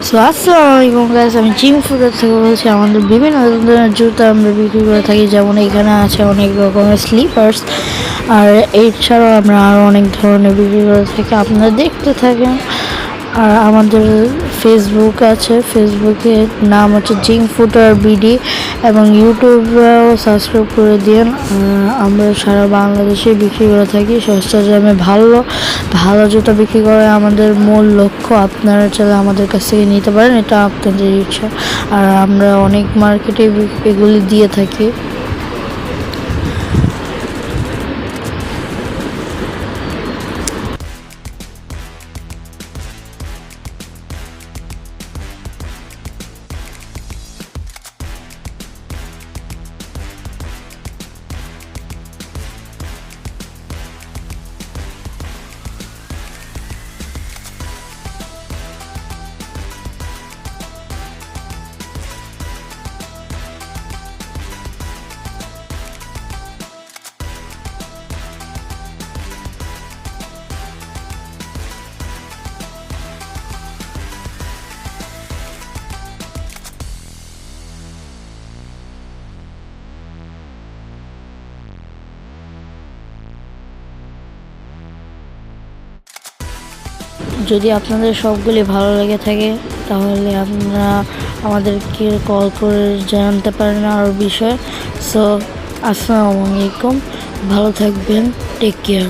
So আসসালামু আলাইকুম guys, আমি জিম ফুডার থেকে বলছি। আমাদের বিভিন্ন ধরনের জুতা আমরা বিক্রি করে থাকি, যেমন এখানে আছে অনেক রকমের স্লিপার্স, আর এছাড়াও আমরা আরও অনেক ধরনের বিক্রি করে থাকি। আপনারা দেখতে থাকেন। আর আমাদের ফেসবুক আছে, ফেসবুকের নাম হচ্ছে জিম ফুডার বিডি, এবং ইউটিউবেও সাবস্ক্রাইব করে দিন। আমরা সারা বাংলাদেশে বিক্রি করে থাকি সস্তা দামে ভালো ভালো জুতা বিক্রি করে আমাদের মূল লক্ষ্য। আপনারা চাইলে আমাদের কাছ থেকে নিতে পারেন, এটা আপনাদের ইচ্ছা। আর আমরা অনেক মার্কেটে এগুলি দিয়ে থাকি। যদি আপনাদের সবগুলি ভালো লেগে থাকে, তাহলে আপনারা আমাদেরকে কল করে জানতে পারেন আরও বিষয়। সো আসসালামু আলাইকুম, ভালো থাকবেন, টেক কেয়ার।